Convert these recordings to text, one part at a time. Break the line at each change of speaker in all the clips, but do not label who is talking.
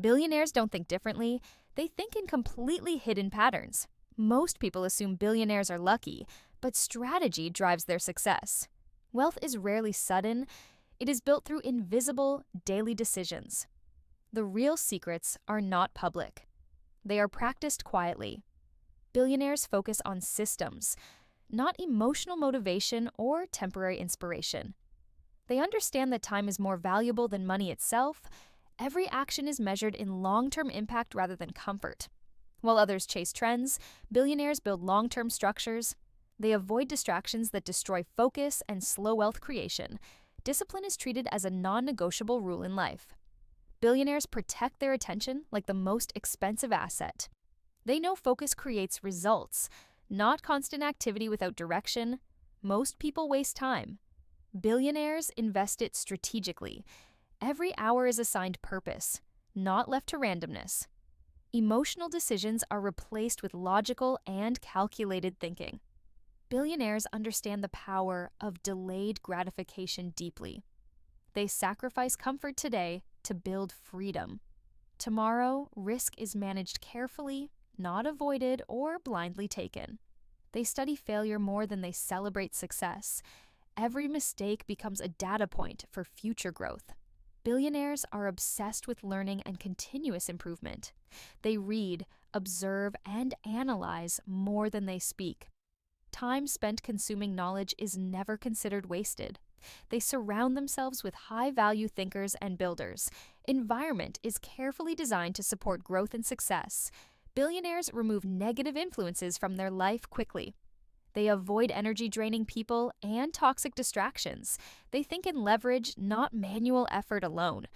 Billionaires don't think differently, they think in completely hidden patterns. Most people assume billionaires are lucky, but strategy drives their success. Wealth is rarely sudden, it is built through invisible, daily decisions. The real secrets are not public. They are practiced quietly. Billionaires focus on systems, not emotional motivation or temporary inspiration. They understand that time is more valuable than money itself. Every action is measured in long-term impact rather than comfort. While others chase trends, billionaires build long-term structures. They avoid distractions that destroy focus and slow wealth creation. Discipline is treated as a non-negotiable rule in life. Billionaires protect their attention like the most expensive asset. They know focus creates results, not constant activity without direction. Most people waste time. Billionaires invest it strategically. Every hour is assigned purpose, not left to randomness. Emotional decisions are replaced with logical and calculated thinking. Billionaires understand the power of delayed gratification deeply. They sacrifice comfort today to build freedom. Tomorrow, risk is managed carefully, not avoided or blindly taken. They study failure more than they celebrate success. Every mistake becomes a data point for future growth. Billionaires are obsessed with learning and continuous improvement. They read, observe, and analyze more than they speak. Time spent consuming knowledge is never considered wasted. They surround themselves with high-value thinkers and builders. Environment is carefully designed to support growth and success. Billionaires remove negative influences from their life quickly. They avoid energy-draining people and toxic distractions. They think in leverage, not manual effort alone.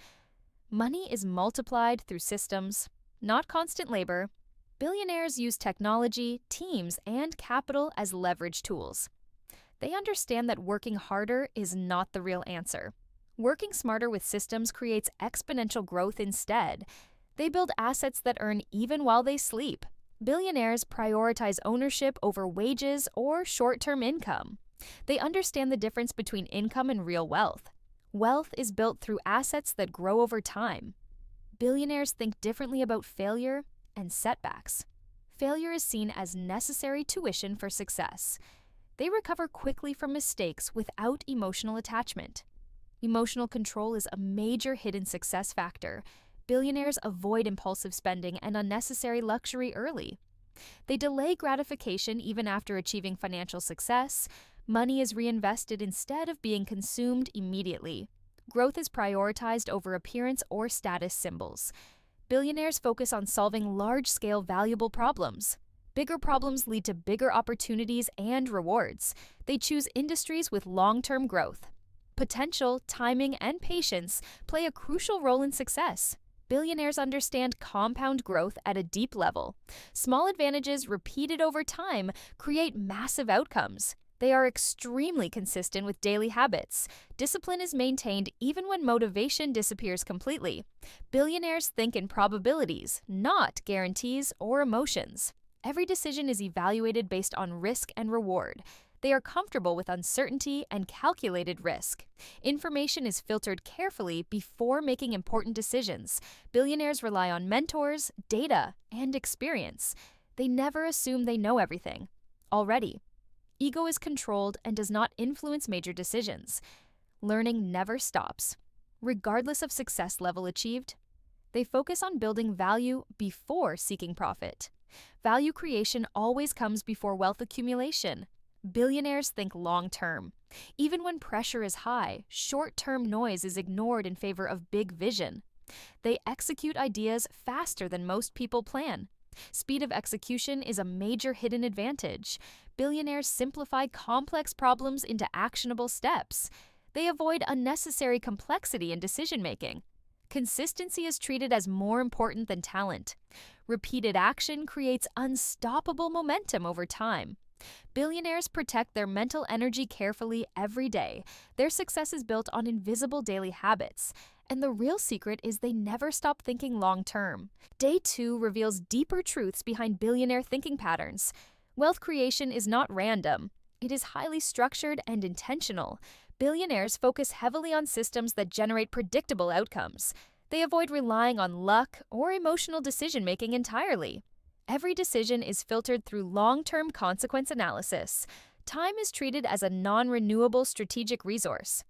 Money is multiplied through systems, not constant labor. Billionaires use technology, teams, and capital as leverage tools. They understand that working harder is not the real answer. Working smarter with systems creates exponential growth instead. They build assets that earn even while they sleep. Billionaires prioritize ownership over wages or short-term income. They understand the difference between income and real wealth. Wealth is built through assets that grow over time. Billionaires think differently about failure and setbacks. Failure is seen as necessary tuition for success. They recover quickly from mistakes without emotional attachment. Emotional control is a major hidden success factor. Billionaires avoid impulsive spending and unnecessary luxury early. They delay gratification even after achieving financial success. Money is reinvested instead of being consumed immediately. Growth is prioritized over appearance or status symbols. Billionaires focus on solving large-scale valuable problems. Bigger problems lead to bigger opportunities and rewards. They choose industries with long-term growth. Potential, timing, and patience play a crucial role in success. Billionaires understand compound growth at a deep level. Small advantages repeated over time create massive outcomes. They are extremely consistent with daily habits. Discipline is maintained even when motivation disappears completely. Billionaires think in probabilities, not guarantees or emotions. Every decision is evaluated based on risk and reward. They are comfortable with uncertainty and calculated risk. Information is filtered carefully before making important decisions. Billionaires rely on mentors, data, and experience. They never assume they know everything already. Ego is controlled and does not influence major decisions. Learning never stops, regardless of success level achieved. They focus on building value before seeking profit. Value creation always comes before wealth accumulation. Billionaires think long-term. Even when pressure is high, short-term noise is ignored in favor of big vision. They execute ideas faster than most people plan. Speed of execution is a major hidden advantage. Billionaires simplify complex problems into actionable steps. They avoid unnecessary complexity in decision-making. Consistency is treated as more important than talent. Repeated action creates unstoppable momentum over time. Billionaires protect their mental energy carefully every day. Their success is built on invisible daily habits. And the real secret is they never stop thinking long-term. Day 2 reveals deeper truths behind billionaire thinking patterns. Wealth creation is not random. It is highly structured and intentional. Billionaires focus heavily on systems that generate predictable outcomes. They avoid relying on luck or emotional decision making entirely. Every decision is filtered through long term consequence analysis. Time is treated as a non renewable strategic resource.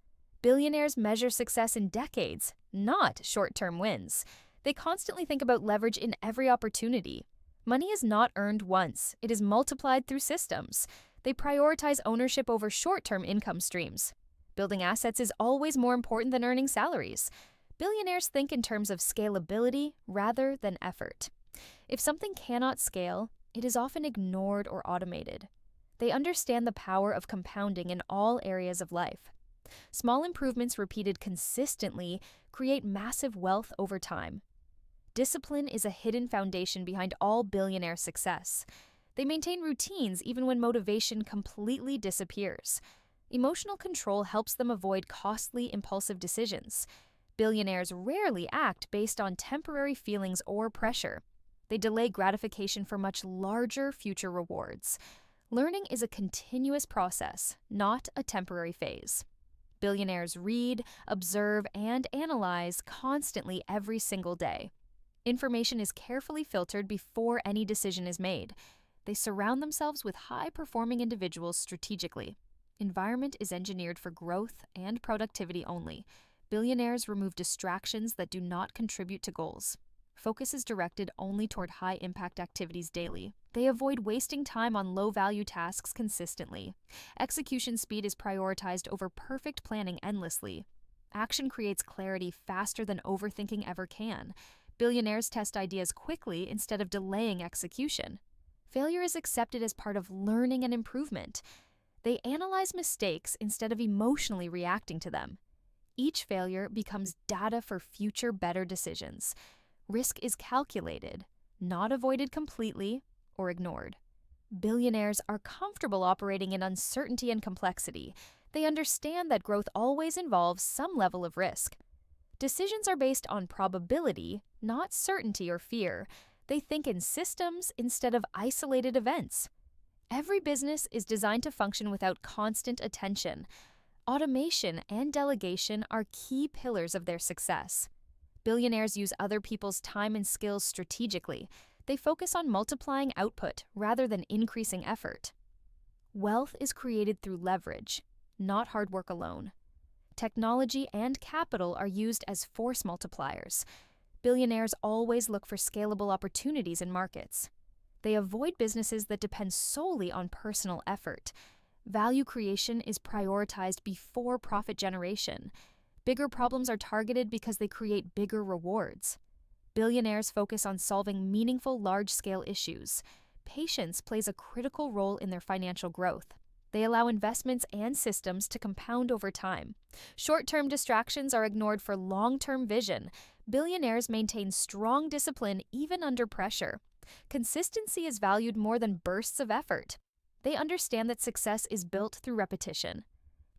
Billionaires measure success in decades, not short term wins. They constantly think about leverage in every opportunity. Money is not earned once, it is multiplied through systems. They prioritize ownership over short term income streams. Building assets is always more important than earning salaries. Billionaires think in terms of scalability rather than effort. If something cannot scale, it is often ignored or automated. They understand the power of compounding in all areas of life. Small improvements repeated consistently create massive wealth over time. Discipline is a hidden foundation behind all billionaire success. They maintain routines even when motivation completely disappears. Emotional control helps them avoid costly, impulsive decisions. Billionaires rarely act based on temporary feelings or pressure. They delay gratification for much larger future rewards. Learning is a continuous process, not a temporary phase. Billionaires read, observe, and analyze constantly every single day. Information is carefully filtered before any decision is made. They surround themselves with high-performing individuals strategically. Environment is engineered for growth and productivity only. Billionaires remove distractions that do not contribute to goals. Focus is directed only toward high-impact activities daily. They avoid wasting time on low-value tasks consistently. Execution speed is prioritized over perfect planning endlessly. Action creates clarity faster than overthinking ever can. Billionaires test ideas quickly instead of delaying execution. Failure is accepted as part of learning and improvement. They analyze mistakes instead of emotionally reacting to them. Each failure becomes data for future better decisions. Risk is calculated, not avoided completely or ignored. Billionaires are comfortable operating in uncertainty and complexity. They understand that growth always involves some level of risk. Decisions are based on probability, not certainty or fear. They think in systems instead of isolated events. Every business is designed to function without constant attention. Automation and delegation are key pillars of their success. Billionaires use other people's time and skills strategically. They focus on multiplying output rather than increasing effort. Wealth is created through leverage, not hard work alone. Technology and capital are used as force multipliers. Billionaires always look for scalable opportunities in markets. They avoid businesses that depend solely on personal effort. Value creation is prioritized before profit generation. Bigger problems are targeted because they create bigger rewards. Billionaires focus on solving meaningful large-scale issues. Patience plays a critical role in their financial growth. They allow investments and systems to compound over time. Short-term distractions are ignored for long-term vision. Billionaires maintain strong discipline even under pressure. Consistency is valued more than bursts of effort. They understand that success is built through repetition.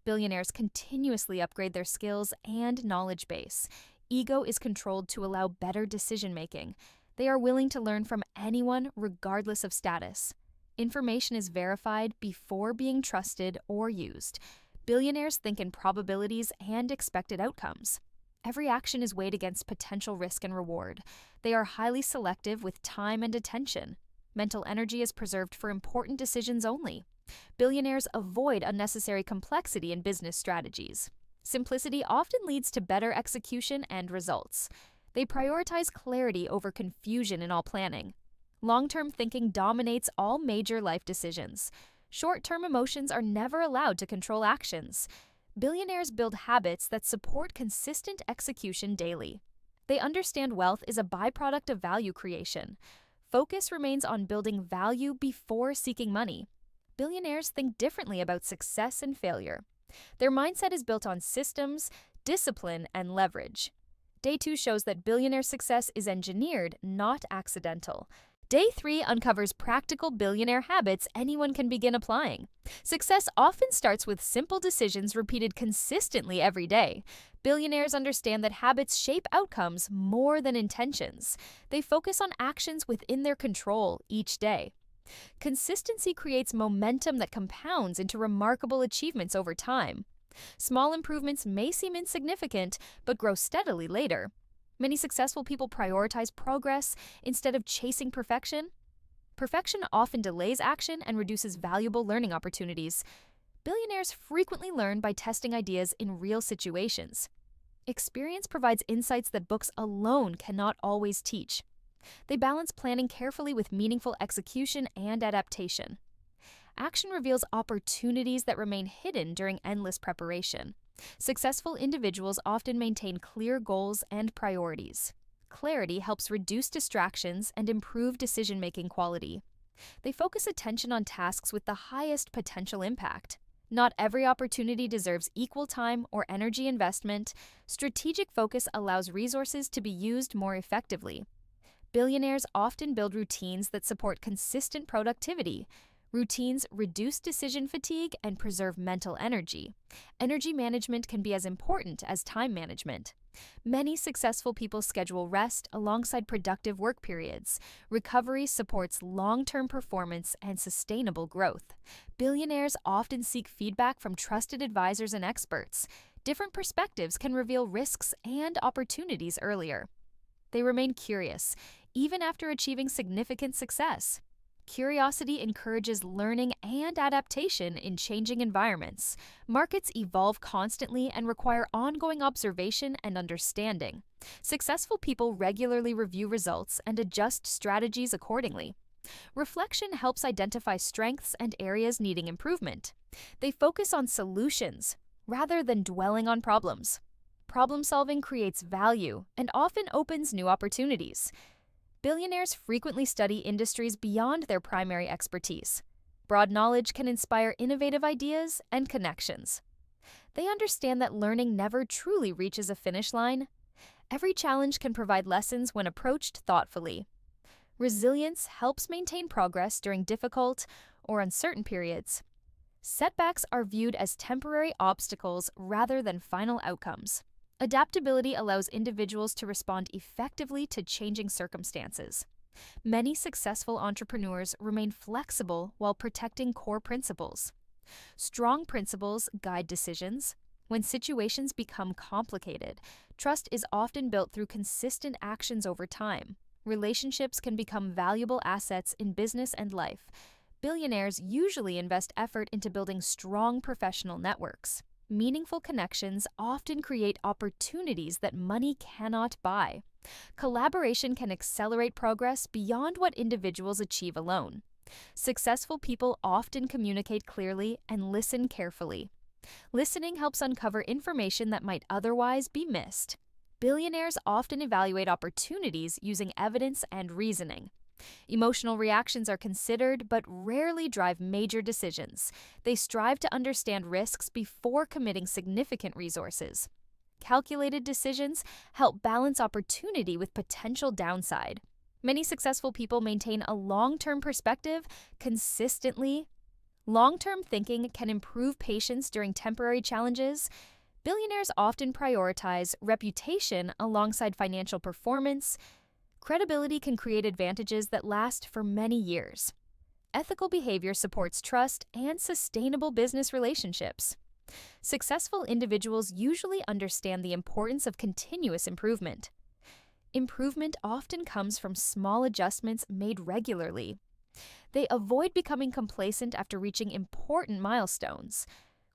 Billionaires continuously upgrade their skills and knowledge base. Ego is controlled to allow better decision-making. They are willing to learn from anyone regardless of status. Information is verified before being trusted or used. Billionaires think in probabilities and expected outcomes. Every action is weighed against potential risk and reward. They are highly selective with time and attention. Mental energy is preserved for important decisions only. Billionaires avoid unnecessary complexity in business strategies. Simplicity often leads to better execution and results. They prioritize clarity over confusion in all planning. Long-term thinking dominates all major life decisions. Short-term emotions are never allowed to control actions. Billionaires build habits that support consistent execution daily. They understand wealth is a byproduct of value creation. Focus remains on building value before seeking money. Billionaires think differently about success and failure. Their mindset is built on systems, discipline, and leverage. Day 2 shows that billionaire success is engineered, not accidental. Day 3 uncovers practical billionaire habits anyone can begin applying. Success often starts with simple decisions repeated consistently every day. Billionaires understand that habits shape outcomes more than intentions. They focus on actions within their control each day. Consistency creates momentum that compounds into remarkable achievements over time. Small improvements may seem insignificant, but grow steadily later. Many successful people prioritize progress instead of chasing perfection. Perfection often delays action and reduces valuable learning opportunities. Billionaires frequently learn by testing ideas in real situations. Experience provides insights that books alone cannot always teach. They balance planning carefully with meaningful execution and adaptation. Action reveals opportunities that remain hidden during endless preparation. Successful individuals often maintain clear goals and priorities. Clarity helps reduce distractions and improve decision-making quality. They focus attention on tasks with the highest potential impact. Not every opportunity deserves equal time or energy investment. Strategic focus allows resources to be used more effectively. Billionaires often build routines that support consistent productivity. Routines reduce decision fatigue and preserve mental energy. Energy management can be as important as time management. Many successful people schedule rest alongside productive work periods. Recovery supports long-term performance and sustainable growth. Billionaires often seek feedback from trusted advisors and experts. Different perspectives can reveal risks and opportunities earlier. They remain curious, even after achieving significant success. Curiosity encourages learning and adaptation in changing environments. Markets evolve constantly and require ongoing observation and understanding. Successful people regularly review results and adjust strategies accordingly. Reflection helps identify strengths and areas needing improvement. They focus on solutions rather than dwelling on problems. Problem solving creates value and often opens new opportunities. Billionaires frequently study industries beyond their primary expertise. Broad knowledge can inspire innovative ideas and connections. They understand that learning never truly reaches a finish line. Every challenge can provide lessons when approached thoughtfully. Resilience helps maintain progress during difficult or uncertain periods. Setbacks are viewed as temporary obstacles rather than final outcomes. Adaptability allows individuals to respond effectively to changing circumstances. Many successful entrepreneurs remain flexible while protecting core principles. Strong principles guide decisions. When situations become complicated, trust is often built through consistent actions over time. Relationships can become valuable assets in business and life. Billionaires usually invest effort into building strong professional networks. Meaningful connections often create opportunities that money cannot buy. Collaboration can accelerate progress beyond what individuals achieve alone. Successful people often communicate clearly and listen carefully. Listening helps uncover information that might otherwise be missed. Billionaires often evaluate opportunities using evidence and reasoning. Emotional reactions are considered but rarely drive major decisions. They strive to understand risks before committing significant resources. Calculated decisions help balance opportunity with potential downside. Many successful people maintain a long-term perspective consistently. Long-term thinking can improve patience during temporary challenges. Billionaires often prioritize reputation alongside financial performance. Credibility can create advantages that last for many years. Ethical behavior supports trust and sustainable business relationships. Successful individuals usually understand the importance of continuous improvement. Improvement often comes from small adjustments made regularly. They avoid becoming complacent after reaching important milestones.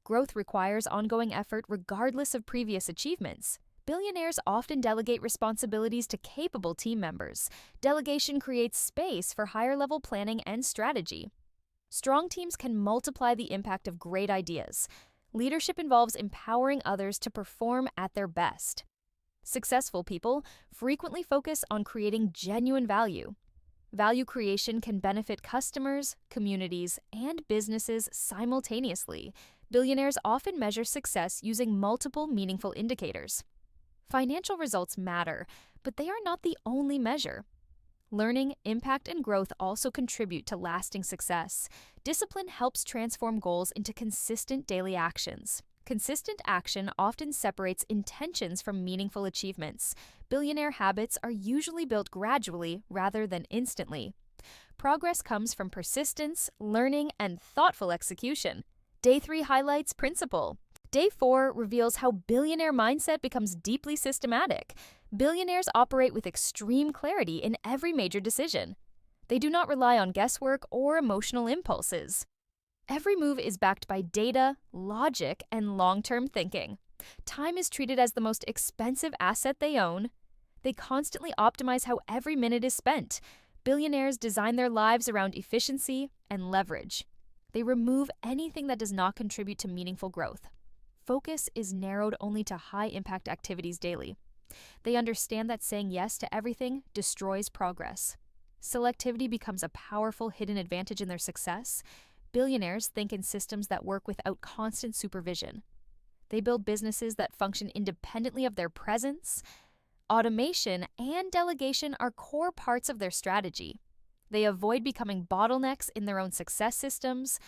Growth requires ongoing effort regardless of previous achievements. Billionaires often delegate responsibilities to capable team members. Delegation creates space for higher-level planning and strategy. Strong teams can multiply the impact of great ideas. Leadership involves empowering others to perform at their best. Successful people frequently focus on creating genuine value. Value creation can benefit customers, communities, and businesses simultaneously. Billionaires often measure success using multiple meaningful indicators. Financial results matter, but they are not the only measure. Learning, impact, and growth also contribute to lasting success. Discipline helps transform goals into consistent daily actions. Consistent action often separates intentions from meaningful achievements. Billionaire habits are usually built gradually rather than instantly. Progress comes from persistence, learning, and thoughtful execution. Day 3 highlights principle. Day 4 reveals how billionaire mindset becomes deeply systematic. Billionaires operate with extreme clarity in every major decision. They do not rely on guesswork or emotional impulses. Every move is backed by data, logic, and long-term thinking. Time is treated as the most expensive asset they own. They constantly optimize how every minute is spent. Billionaires design their lives around efficiency and leverage. They remove anything that does not contribute to meaningful growth. Focus is narrowed only to high-impact activities daily. They understand that saying yes to everything destroys progress. Selectivity becomes a powerful hidden advantage in their success. Billionaires think in systems that work without constant supervision. They build businesses that function independently of their presence. Automation and delegation are core parts of their strategy. They avoid becoming bottlenecks in their own success systems.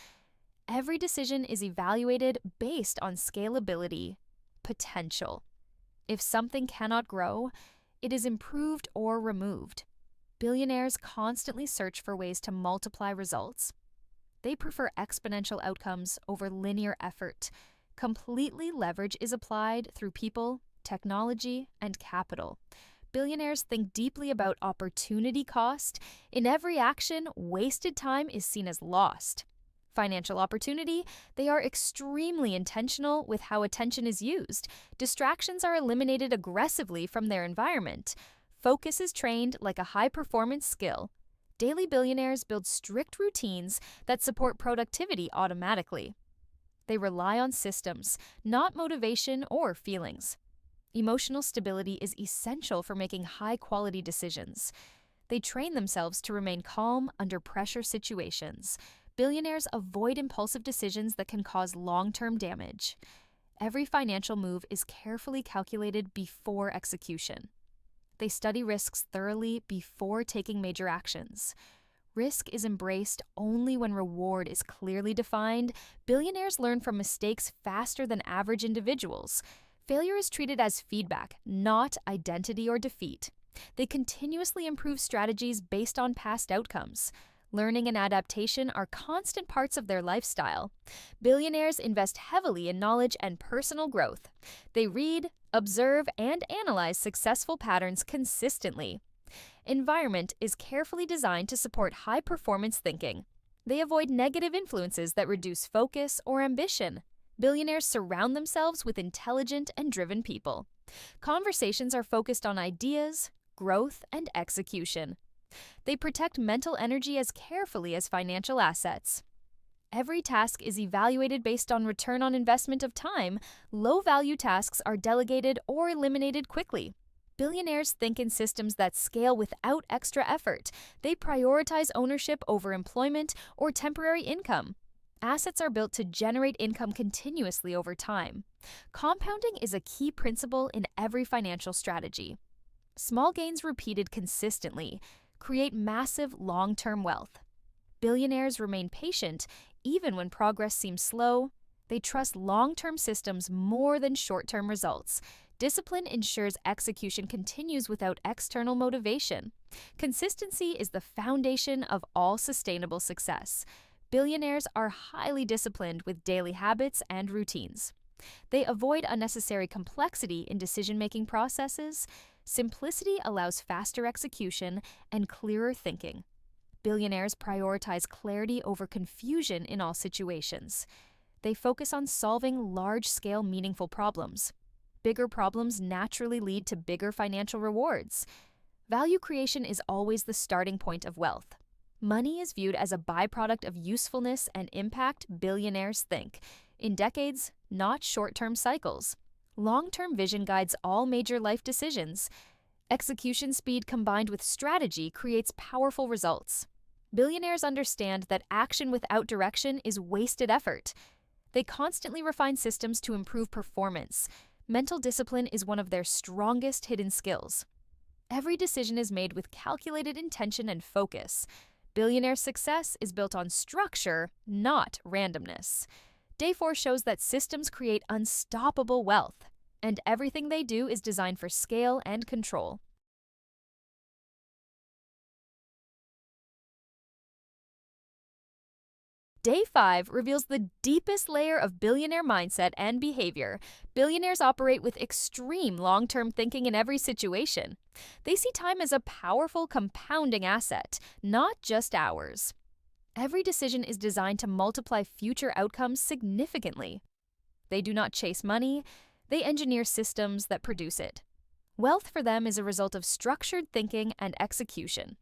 Every decision is evaluated based on scalability, potential. If something cannot grow, it is improved or removed. Billionaires constantly search for ways to multiply results. They prefer exponential outcomes over linear effort. Completely leverage is applied through people, technology, and capital. Billionaires think deeply about opportunity cost. In every action, wasted time is seen as lost. Financial opportunity, they are extremely intentional with how attention is used. Distractions are eliminated aggressively from their environment. Focus is trained like a high-performance skill. Daily billionaires build strict routines that support productivity automatically. They rely on systems, not motivation or feelings. Emotional stability is essential for making high-quality decisions. They train themselves to remain calm under pressure situations. Billionaires avoid impulsive decisions that can cause long-term damage. Every financial move is carefully calculated before execution. They study risks thoroughly before taking major actions. Risk is embraced only when reward is clearly defined. Billionaires learn from mistakes faster than average individuals. Failure is treated as feedback, not identity or defeat. They continuously improve strategies based on past outcomes. Learning and adaptation are constant parts of their lifestyle. Billionaires invest heavily in knowledge and personal growth. They read, observe, and analyze successful patterns consistently. Environment is carefully designed to support high-performance thinking. They avoid negative influences that reduce focus or ambition. Billionaires surround themselves with intelligent and driven people. Conversations are focused on ideas, growth, and execution. They protect mental energy as carefully as financial assets. Every task is evaluated based on return on investment of time. Low-value tasks are delegated or eliminated quickly. Billionaires think in systems that scale without extra effort. They prioritize ownership over employment or temporary income. Assets are built to generate income continuously over time. Compounding is a key principle in every financial strategy. Small gains repeated consistently create massive long-term wealth. Billionaires remain patient even when progress seems slow. They trust long-term systems more than short-term results. Discipline ensures execution continues without external motivation. Consistency is the foundation of all sustainable success. Billionaires are highly disciplined with daily habits and routines. They avoid unnecessary complexity in decision-making processes. Simplicity allows faster execution and clearer thinking. Billionaires prioritize clarity over confusion in all situations. They focus on solving large-scale, meaningful problems. Bigger problems naturally lead to bigger financial rewards. Value creation is always the starting point of wealth. Money is viewed as a byproduct of usefulness and impact. Billionaires think in decades, not short-term cycles. Long-term vision guides all major life decisions. Execution speed combined with strategy creates powerful results. Billionaires understand that action without direction is wasted effort. They constantly refine systems to improve performance. Mental discipline is one of their strongest hidden skills. Every decision is made with calculated intention and focus. Billionaire success is built on structure, not randomness. Day 4 shows that systems create unstoppable wealth, and everything they do is designed for scale and control. Day 5 reveals the deepest layer of billionaire mindset and behavior. Billionaires operate with extreme long term thinking in every situation. They see time as a powerful compounding asset, not just hours. Every decision is designed to multiply future outcomes significantly. They do not chase money, they engineer systems that produce it. Wealth for them is a result of structured thinking and execution.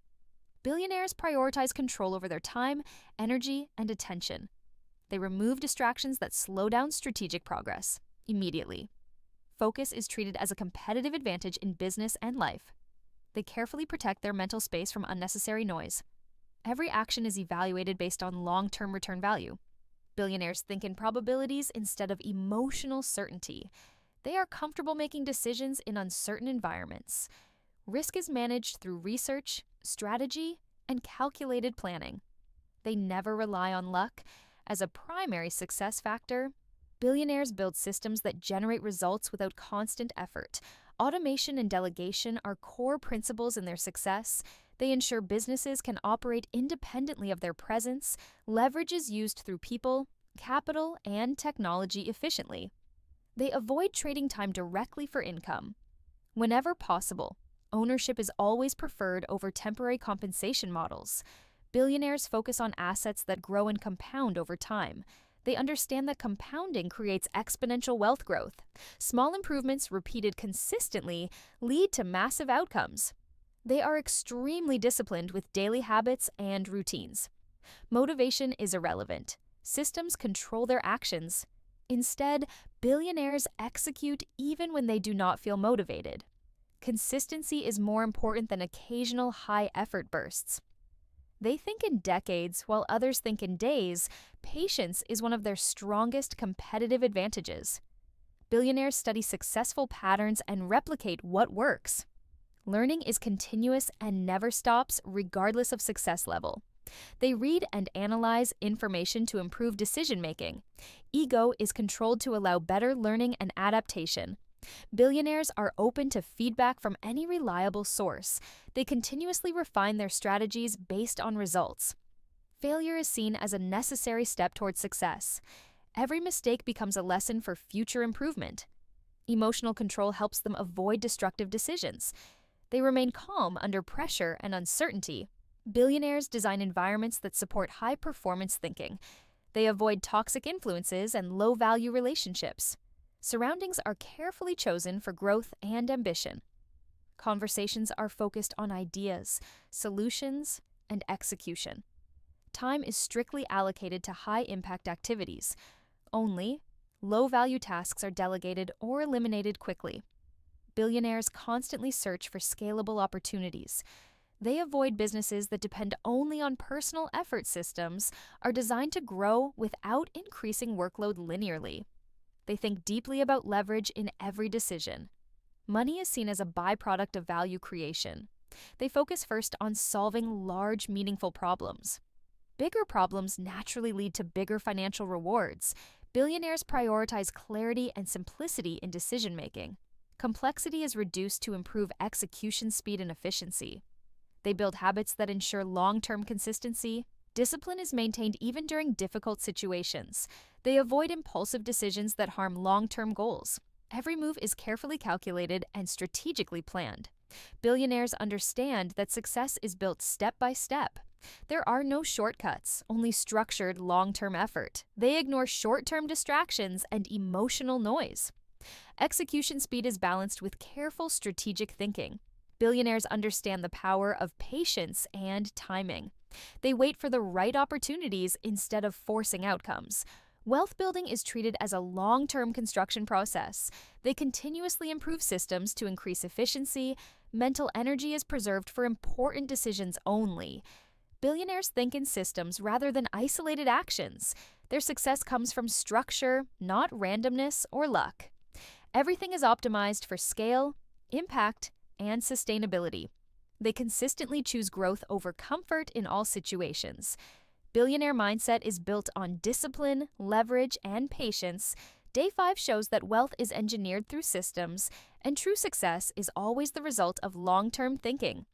Billionaires prioritize control over their time, energy, and attention. They remove distractions that slow down strategic progress immediately. Focus is treated as a competitive advantage in business and life. They carefully protect their mental space from unnecessary noise. Every action is evaluated based on long-term return value. Billionaires think in probabilities instead of emotional certainty. They are comfortable making decisions in uncertain environments. Risk is managed through research, strategy, and calculated planning. They never rely on luck as a primary success factor. Billionaires build systems that generate results without constant effort. Automation and delegation are core principles in their success. They ensure businesses can operate independently of their presence. Leverage is used through people, capital, and technology efficiently. They avoid trading time directly for income. Whenever possible, ownership is always preferred over temporary compensation models. Billionaires focus on assets that grow and compound over time. They understand that compounding creates exponential wealth growth. Small improvements repeated consistently lead to massive outcomes. They are extremely disciplined with daily habits and routines. Motivation is irrelevant. Systems control their actions. Instead, billionaires execute even when they do not feel motivated. Consistency is more important than occasional high-effort bursts. They think in decades while others think in days. Patience is one of their strongest competitive advantages. Billionaires study successful patterns and replicate what works. Learning is continuous and never stops, regardless of success level. They read and analyze information to improve decision-making. Ego is controlled to allow better learning and adaptation. Billionaires are open to feedback from any reliable source. They continuously refine their strategies based on results. Failure is seen as a necessary step towards success. Every mistake becomes a lesson for future improvement. Emotional control helps them avoid destructive decisions. They remain calm under pressure and uncertainty. Billionaires design environments that support high-performance thinking. They avoid toxic influences and low-value relationships. Surroundings are carefully chosen for growth and ambition. Conversations are focused on ideas, solutions, and execution. Time is strictly allocated to high-impact activities. Only low-value tasks are delegated or eliminated quickly. Billionaires constantly search for scalable opportunities. They avoid businesses that depend only on personal effort. Systems are designed to grow without increasing workload linearly. They think deeply about leverage in every decision. Money is seen as a byproduct of value creation. They focus first on solving large, meaningful problems. Bigger problems naturally lead to bigger financial rewards. Billionaires prioritize clarity and simplicity in decision-making. Complexity is reduced to improve execution speed and efficiency. They build habits that ensure long-term consistency. Discipline is maintained even during difficult situations. They avoid impulsive decisions that harm long-term goals. Every move is carefully calculated and strategically planned. Billionaires understand that success is built step by step. There are no shortcuts, only structured long-term effort. They ignore short-term distractions and emotional noise. Execution speed is balanced with careful strategic thinking. Billionaires understand the power of patience and timing. They wait for the right opportunities instead of forcing outcomes. Wealth building is treated as a long-term construction process. They continuously improve systems to increase efficiency. Mental energy is preserved for important decisions only. Billionaires think in systems rather than isolated actions. Their success comes from structure, not randomness or luck. Everything is optimized for scale, impact, and sustainability. They consistently choose growth over comfort in all situations. Billionaire mindset is built on discipline, leverage, and patience. Day 5 shows that wealth is engineered through systems, and true success is always the result of long-term thinking.